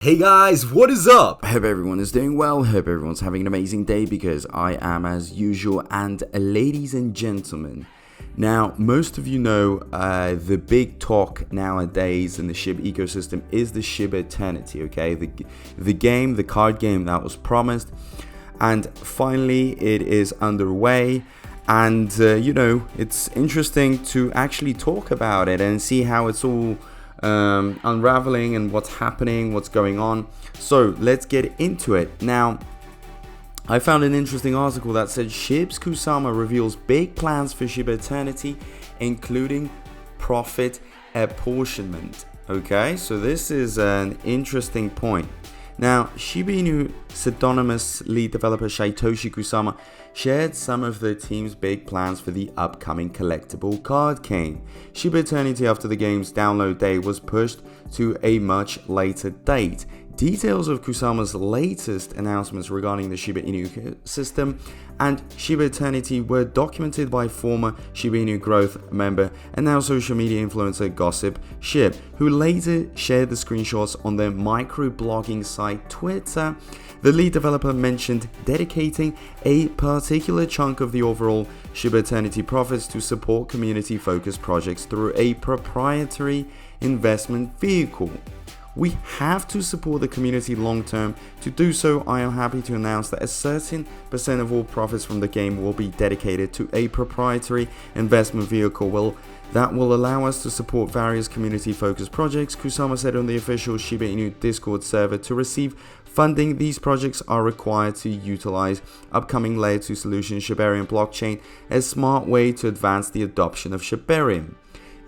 Hey guys, what is up? I hope everyone is doing well. Hope everyone's having an amazing day because I am as usual. And ladies and gentlemen, now most of you know the big talk nowadays in the SHIB ecosystem is the Shiba Eternity, okay? The card game that was promised, and finally it is underway. And it's interesting to actually talk about it and see how it's all unraveling and what's happening, what's going on. So let's get into it. Now, I found an interesting article that said Shib's Kusama reveals big plans for Shiba Eternity, including profit apportionment. Okay, so this is an interesting point. Now, Shiba Inu pseudonymous lead developer Satoshi Kusama shared some of the team's big plans for the upcoming collectible card game. Shiba Eternity, after the game's download day, was pushed to a much later date. Details of Kusama's latest announcements regarding the Shiba Inu system and Shiba Eternity were documented by former Shiba Inu Growth member and now social media influencer Gossip Shib, who later shared the screenshots on their microblogging site Twitter. The lead developer mentioned dedicating a particular chunk of the overall Shiba Eternity profits to support community-focused projects through a proprietary investment vehicle. We have to support the community long term. To do so, I am happy to announce that a certain percent of all profits from the game will be dedicated to a proprietary investment vehicle that will allow us to support various community-focused projects, Kusama said on the official Shiba Inu Discord server. To receive funding, these projects are required to utilize upcoming Layer 2 solution Shibarium blockchain, a smart way to advance the adoption of Shibarium.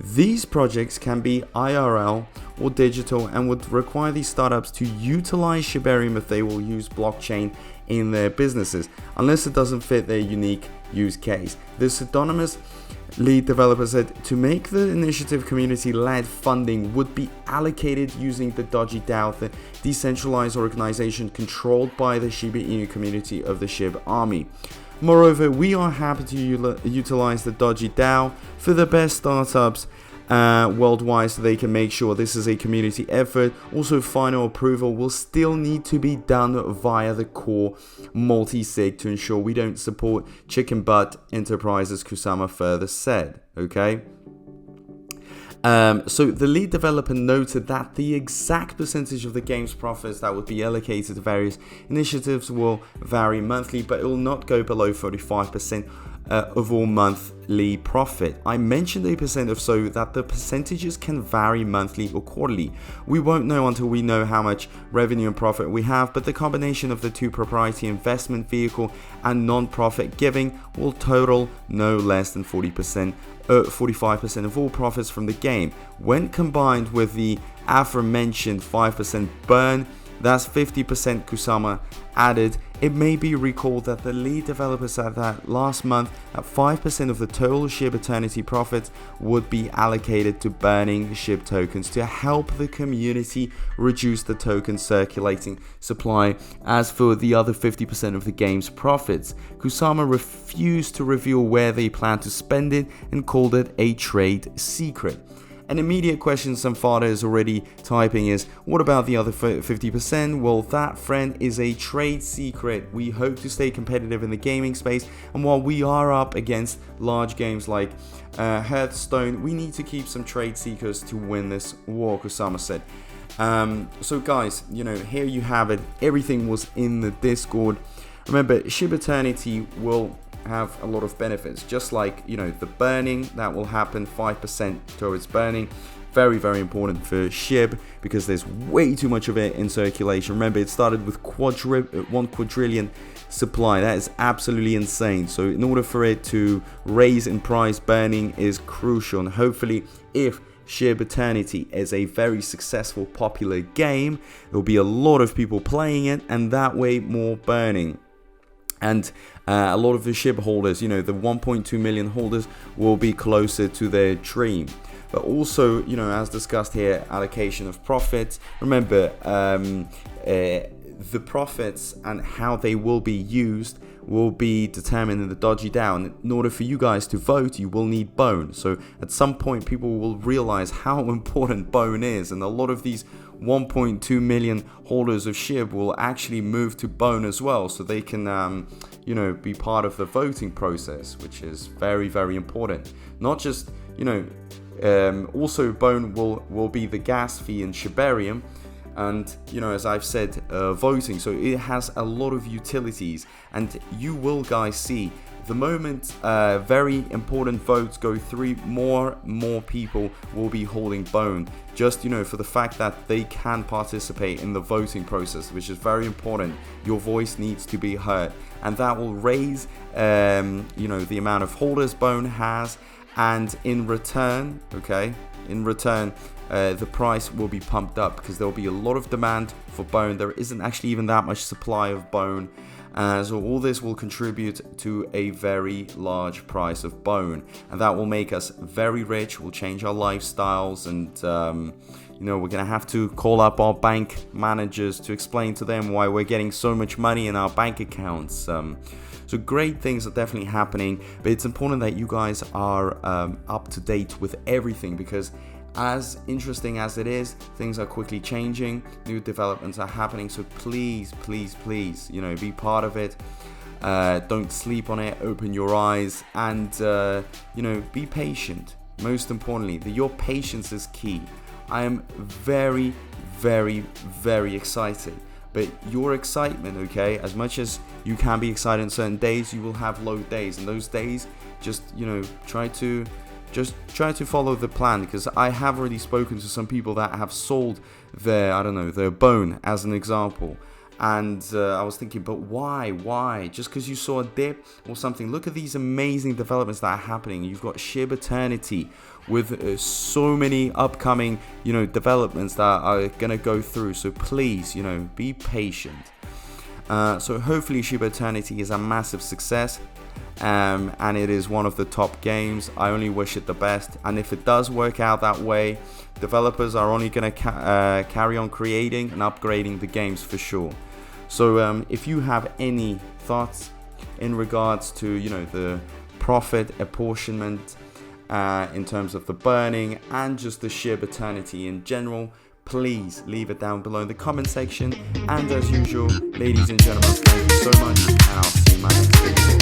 These projects can be IRL or digital and would require these startups to utilize Shibarium if they will use blockchain in their businesses, unless it doesn't fit their unique use case. The pseudonymous lead developer said to make the initiative community-led, funding would be allocated using the DogeDAO, the decentralized organization controlled by the Shiba Inu community of the Shib army. Moreover, we are happy to utilize the DogeDAO for the best startups worldwide so they can make sure this is a community effort. Also, final approval will still need to be done via the core multi-sig to ensure we don't support chicken butt enterprises, Kusama further said. Okay. So the lead developer noted that the exact percentage of the game's profits that would be allocated to various initiatives will vary monthly, but it will not go below 45% of all monthly profit. I mentioned a percent of so that the percentages can vary monthly or quarterly. We won't know until we know how much revenue and profit we have, but the combination of the two proprietary investment vehicle and non-profit giving will total no less than 45% of all profits from the game. When combined with the aforementioned 5% burn, that's 50%, Kusama added. It may be recalled that the lead developer said that last month that 5% of the total SHIB Eternity profits would be allocated to burning SHIB tokens to help the community reduce the token circulating supply. As for the other 50% of the game's profits, Kusama refused to reveal where they plan to spend it and called it a trade secret. An immediate question some father is already typing is, what about the other 50%? Well, that, friend, is a trade secret. We hope to stay competitive in the gaming space, and while we are up against large games like Hearthstone, we need to keep some trade secrets to win this war, Kusama said. So guys, here you have it. Everything was in the Discord. Remember, Shiba Eternity will have a lot of benefits, just like the burning that will happen, 5% towards burning. Very, very important for SHIB because there's way too much of it in circulation. Remember, it started with 1 quadrillion supply. That is absolutely insane. So in order for it to raise in price, burning is crucial. And hopefully, if Shiba Eternity is a very successful, popular game, there'll be a lot of people playing it, and that way more burning. And a lot of the SHIB holders, the 1.2 million holders, will be closer to their dream. But also, as discussed here, allocation of profits. Remember, the profits and how they will be used will be determined in the DogeDAO. And in order for you guys to vote, you will need Bone. So at some point, people will realize how important Bone is. And a lot of these 1.2 million holders of Shib will actually move to Bone as well, so they can be part of the voting process, which is very, very important. Not just also Bone will be the gas fee in Shibarium, and as I've said, voting, so it has a lot of utilities. And you will guys see the moment very important votes go through, more people will be holding Bone, just for the fact that they can participate in the voting process, which is very important. Your voice needs to be heard, and that will raise the amount of holders Bone has, and in return the price will be pumped up, because there will be a lot of demand for Bone. There isn't actually even that much supply of Bone. So all this will contribute to a very large price of Bone, and that will make us very rich, will change our lifestyles, and we're gonna have to call up our bank managers to explain to them why we're getting so much money in our bank accounts. So great things are definitely happening, but it's important that you guys are up to date with everything, because as interesting as it is, things are quickly changing, new developments are happening. So please, be part of it. Don't sleep on it, open your eyes, and be patient. Most importantly, your patience is key. I am very, very, very excited, but your excitement, as much as you can be excited on certain days, you will have low days, and those days, just try to follow the plan, because I have already spoken to some people that have sold their Bone as an example, and I was thinking, but why? Just because you saw a dip or something? Look at these amazing developments that are happening. You've got Shib Eternity with so many upcoming, developments that are gonna go through. So please, be patient. So hopefully Shiba Eternity is a massive success. And it is one of the top games. I only wish it the best, and if it does work out that way, developers are only going to carry on creating and upgrading the games for sure. So if you have any thoughts in regards to the profit apportionment in terms of the burning and just the Shib Eternity in general, please leave it down below in the comment section. And as usual, ladies and gentlemen, thank you so much, and I'll see you in my next video.